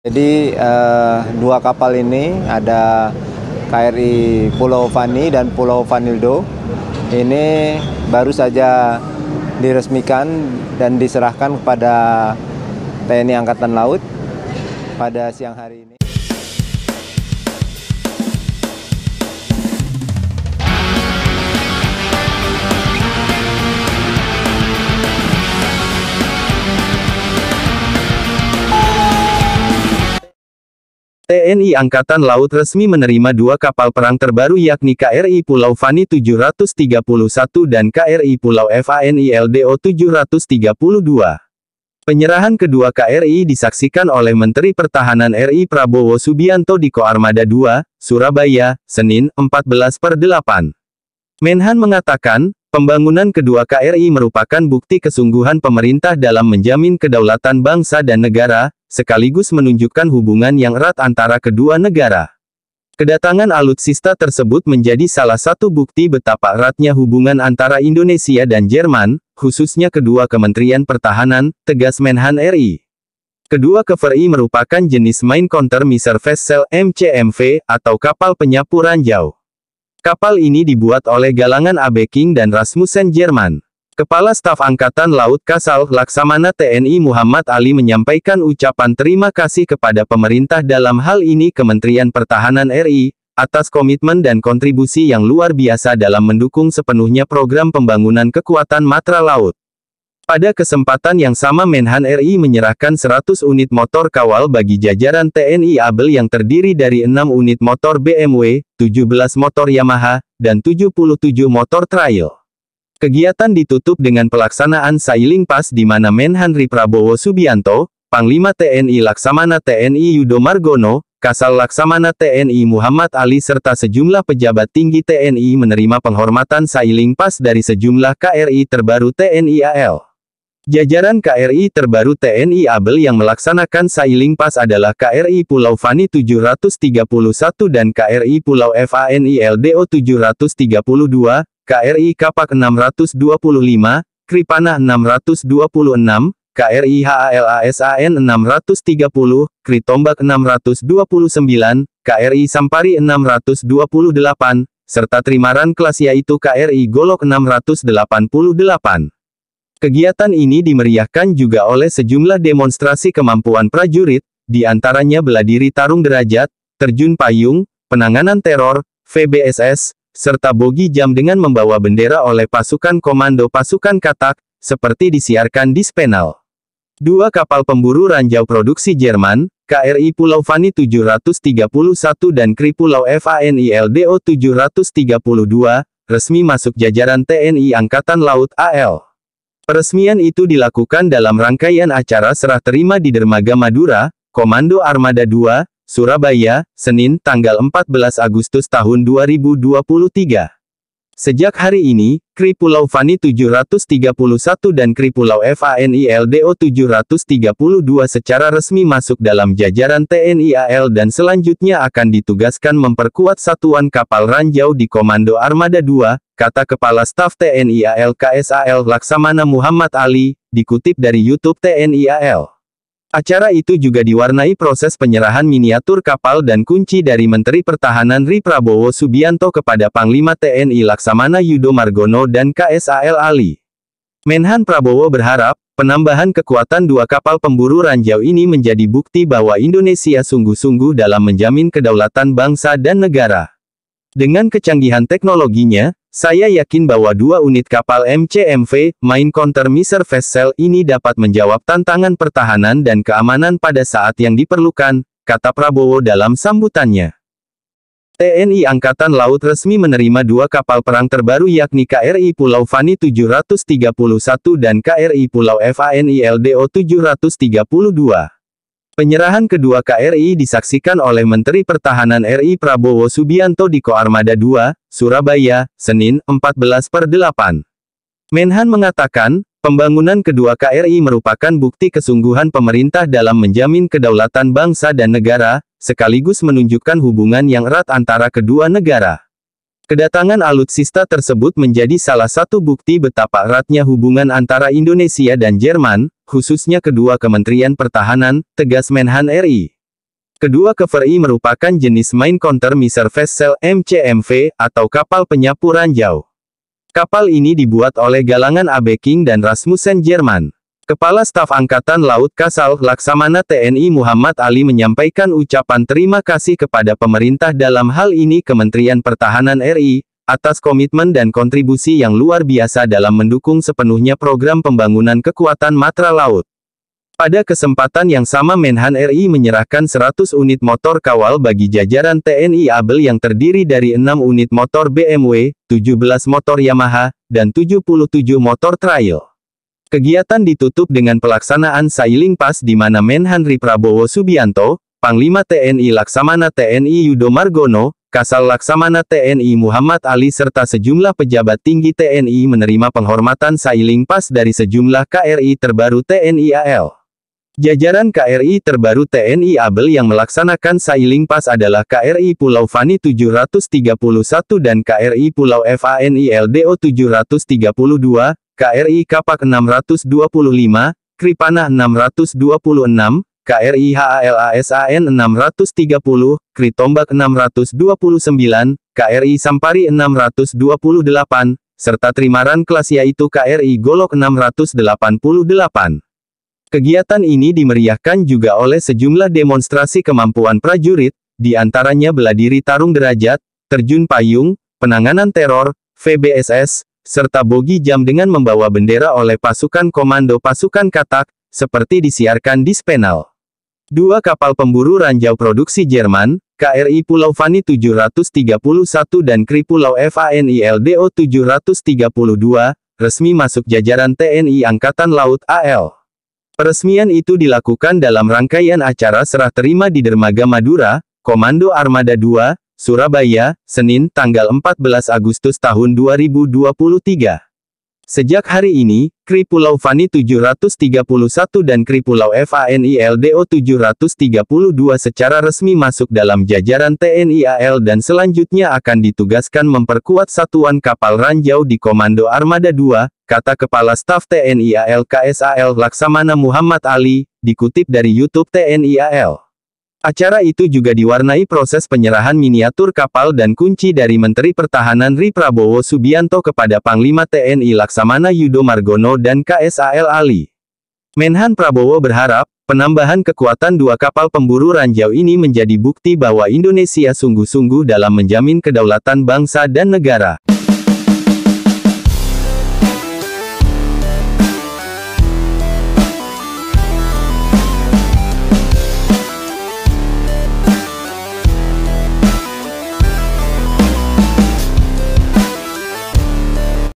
Jadi dua kapal ini ada KRI Pulau Fani dan Pulau Vanildo. Ini baru saja diresmikan dan diserahkan kepada TNI Angkatan Laut pada siang hari ini. TNI Angkatan Laut resmi menerima dua kapal perang terbaru yakni KRI Pulau Fani 731 dan KRI Pulau Fani LDO 732. Penyerahan kedua KRI disaksikan oleh Menteri Pertahanan RI Prabowo Subianto di Koarmada 2, Surabaya, Senin, 14/8. Menhan mengatakan, pembangunan kedua KRI merupakan bukti kesungguhan pemerintah dalam menjamin kedaulatan bangsa dan negara, sekaligus menunjukkan hubungan yang erat antara kedua negara. Kedatangan alutsista tersebut menjadi salah satu bukti betapa eratnya hubungan antara Indonesia dan Jerman, khususnya kedua Kementerian Pertahanan, tegas Menhan RI. Kedua KVRI merupakan jenis Main Counter Missile Vessel MCMV, atau kapal penyapu ranjau. Kapal ini dibuat oleh galangan AB King dan Rasmussen Jerman. Kepala Staf Angkatan Laut Kasal Laksamana TNI Muhammad Ali menyampaikan ucapan terima kasih kepada pemerintah dalam hal ini Kementerian Pertahanan RI, atas komitmen dan kontribusi yang luar biasa dalam mendukung sepenuhnya program pembangunan kekuatan matra laut. Pada kesempatan yang sama Menhan RI menyerahkan 100 unit motor kawal bagi jajaran TNI ABEL yang terdiri dari 6 unit motor BMW, 17 motor Yamaha, dan 77 motor trail. Kegiatan ditutup dengan pelaksanaan sailing pass di mana Menhan RI Prabowo Subianto, Panglima TNI Laksamana TNI Yudo Margono, Kasal Laksamana TNI Muhammad Ali serta sejumlah pejabat tinggi TNI menerima penghormatan sailing pass dari sejumlah KRI terbaru TNI AL. Jajaran KRI terbaru TNI ABEL yang melaksanakan sailing pass adalah KRI Pulau Fani 731 dan KRI Pulau Fani LDO 732, KRI Kapak 625, Kripana 626, KRI HALASAN 630, Kritombak 629, KRI Sampari 628, serta trimaran kelas yaitu KRI Golok 688. Kegiatan ini dimeriahkan juga oleh sejumlah demonstrasi kemampuan prajurit, di antaranya bela diri tarung derajat, terjun payung, penanganan teror, VBSS, serta bogi jam dengan membawa bendera oleh pasukan komando pasukan katak, seperti disiarkan di Spenal. Dua kapal pemburu ranjau produksi Jerman, KRI Pulau Fani 731 dan KRI Pulau Fani LDO 732, resmi masuk jajaran TNI Angkatan Laut AL. Peresmian itu dilakukan dalam rangkaian acara serah terima di Dermaga Madura, Komando Armada 2, Surabaya, Senin, tanggal 14 Agustus tahun 2023. Sejak hari ini, KRI Pulau Fani 731 dan KRI Pulau Fani LDO 732 secara resmi masuk dalam jajaran TNI AL dan selanjutnya akan ditugaskan memperkuat satuan kapal ranjau di Komando Armada 2, kata Kepala Staf TNI AL KSAL Laksamana Muhammad Ali, dikutip dari YouTube TNI AL. Acara itu juga diwarnai proses penyerahan miniatur kapal dan kunci dari Menteri Pertahanan RI Prabowo Subianto kepada Panglima TNI Laksamana Yudo Margono dan KSAL Ali. Menhan Prabowo berharap, penambahan kekuatan dua kapal pemburu ranjau ini menjadi bukti bahwa Indonesia sungguh-sungguh dalam menjamin kedaulatan bangsa dan negara. Dengan kecanggihan teknologinya, saya yakin bahwa dua unit kapal MCMV, Main Counter Missile Vessel ini dapat menjawab tantangan pertahanan dan keamanan pada saat yang diperlukan, kata Prabowo dalam sambutannya. TNI Angkatan Laut resmi menerima dua kapal perang terbaru yakni KRI Pulau Fani 731 dan KRI Pulau Fani LDO 732. Penyerahan kedua KRI disaksikan oleh Menteri Pertahanan RI Prabowo Subianto di Koarmada 2, Surabaya, Senin, 14/8. Menhan mengatakan, pembangunan kedua KRI merupakan bukti kesungguhan pemerintah dalam menjamin kedaulatan bangsa dan negara, sekaligus menunjukkan hubungan yang erat antara kedua negara. Kedatangan alutsista tersebut menjadi salah satu bukti betapa eratnya hubungan antara Indonesia dan Jerman, khususnya kedua Kementerian Pertahanan, tegas Menhan RI. Kedua Kaveri merupakan jenis Main Counter Missile Vessel (MCMV) atau kapal penyapu ranjau. Kapal ini dibuat oleh galangan AB King dan Rasmussen Jerman. Kepala Staf Angkatan Laut Kasal Laksamana TNI Muhammad Ali menyampaikan ucapan terima kasih kepada pemerintah, dalam hal ini Kementerian Pertahanan RI, atas komitmen dan kontribusi yang luar biasa dalam mendukung sepenuhnya program pembangunan kekuatan matra laut. Pada kesempatan yang sama Menhan RI menyerahkan 100 unit motor kawal bagi jajaran TNI ABEL yang terdiri dari 6 unit motor BMW, 17 motor Yamaha, dan 77 motor trail. Kegiatan ditutup dengan pelaksanaan Sailing Pass di mana Menhan RI Prabowo Subianto, Panglima TNI Laksamana TNI Yudo Margono, Kasal Laksamana TNI Muhammad Ali serta sejumlah pejabat tinggi TNI menerima penghormatan Sailing Pass dari sejumlah KRI terbaru TNI AL. Jajaran KRI terbaru TNI ABEL yang melaksanakan Sailing Pass adalah KRI Pulau Fani 731 dan KRI Pulau FANI LDO 732, KRI Kapak 625, Kripana 626, KRI HALASAN 630, Kritombak 629, KRI Sampari 628, serta trimaran kelas yaitu KRI Golok 688. Kegiatan ini dimeriahkan juga oleh sejumlah demonstrasi kemampuan prajurit, di antaranya bela diri tarung derajat, terjun payung, penanganan teror, VBSS, serta bogi jam dengan membawa bendera oleh pasukan komando pasukan katak, seperti disiarkan di Spenal. Dua kapal pemburu ranjau produksi Jerman, KRI Pulau Fani 731 dan KRI Pulau FANI LDO 732, resmi masuk jajaran TNI Angkatan Laut AL. Peresmian itu dilakukan dalam rangkaian acara serah terima di Dermaga Madura, Komando Armada II, Surabaya, Senin, tanggal 14 Agustus tahun 2023. Sejak hari ini, KRI Pulau Fani 731 dan KRI Pulau FANI LDO 732 secara resmi masuk dalam jajaran TNI AL dan selanjutnya akan ditugaskan memperkuat satuan kapal ranjau di Komando Armada II, kata Kepala Staf TNI AL KSAL Laksamana Muhammad Ali, dikutip dari YouTube TNI AL. Acara itu juga diwarnai proses penyerahan miniatur kapal dan kunci dari Menteri Pertahanan RI Prabowo Subianto kepada Panglima TNI Laksamana Yudo Margono dan KSAL Ali. Menhan Prabowo berharap, penambahan kekuatan dua kapal pemburu ranjau ini menjadi bukti bahwa Indonesia sungguh-sungguh dalam menjamin kedaulatan bangsa dan negara.